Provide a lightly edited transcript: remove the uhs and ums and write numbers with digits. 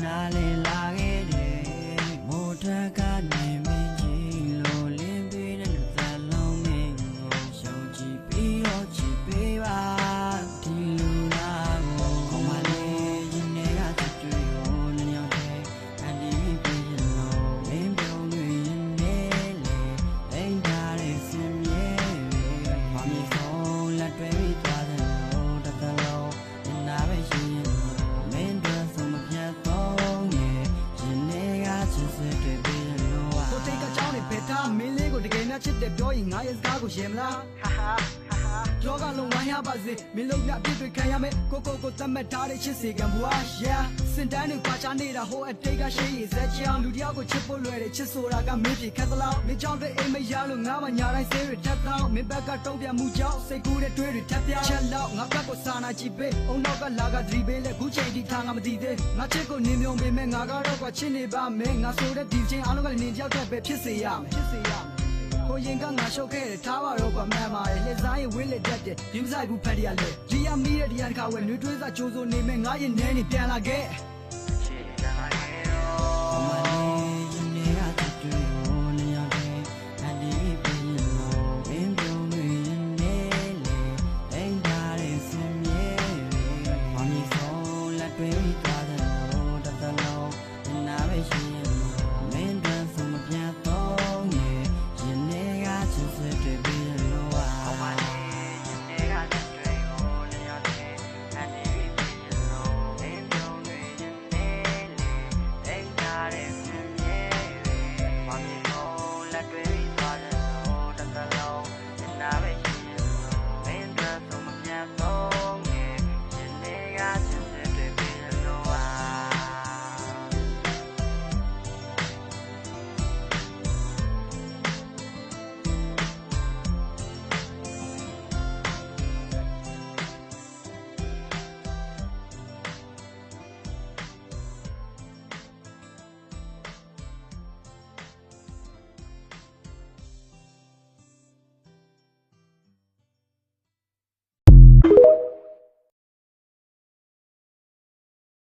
နာလေးလာခဲ့တယ်မိုးထက်ကနေမင်းကြီးလိုလင်းပေးတဲ့သလုံးမင်းကိုရှုံကြည့်ပြီးတော့ချစ်ပေးပါဒီလူလားကိုခေါ်မလေးရင်ထဲကချစ်တွေကိုညညတဲ့အန်ဒီပေးရလို့မင်းပြုံးတွေရင်ထဲလေအိမ်ထားတဲ့စင်မြဲတွေဘာမီဆုံးလက်တွေပြီးသွားတယ်လို့တသက်လုံးနာပဲရှိရင်မင်းတို့ဆုံးမပြတ်တော့ရဲ့ရင်ထဲကချစ်စစ်တွေပေးရလို့ကိုတိတ်ကကြောင်းနေဖက်ထားမင်းလေးကိုတကယ်နဲ့ချစ်တယ်ပြောရင်ငါရဲ့စကားကိုရှင်းမလားကြောကလုံးဝမ်းရပါစေမင်းလုံးပြအပြစ်တွေခံရမယ်ကိုသတ်မှတ်ထားတဲ့ချစ်စေကံဘွား yeah စင်တန်းတွေခွာချနေတာဟိုအတိတ်ကရှိရစက်ချောင်းလူတယောက်ကိုချစ်ဖို့လွယ်တယ်ချစ်ဆိုတာကမင်းပြေခက်သလောက်မင်းကြောင့်တဲ့အိမ်မရလို့ငါမှညာတိုင်းဆေးတွေထပ်တော့မင်းဘက်ကတုံးပြမှုကြောင့်စိတ်ကူးတဲ့တွေးတွေထပ်ပြောင်းချက်လောက်ငါဘက်ကိုစာနာကြည့်ပေးအုံနောက်ကလာကသတိပေးလဲခုချိန်ထိထားငါမသိသေးငါချစ်ကိုနင်းမြုံပေးမယ်ငါကတော့ကချစ်နေပါမယ်ငါဆိုတဲ့ဒီချင်းအားလုံးကလည်းနင်းကြောက်တဲ့ပဲဖြစ်စေရမယ်ကိုရင်ကငါရှုပ်ခဲ့တယ်ထားပါတော့ကွာမှန်ပါတယ်လှစားရင်ဝင်းလက်တက်တယ်ဒီမဆိုင်ဘူးဖက်ရလေဒီရမီးတဲ့ဒီရတစ်ခါဝဲနှွေးထွေးစားကြိုးစိုးနေမယ်ငါရင်နဲနေပြန်လာခဲ့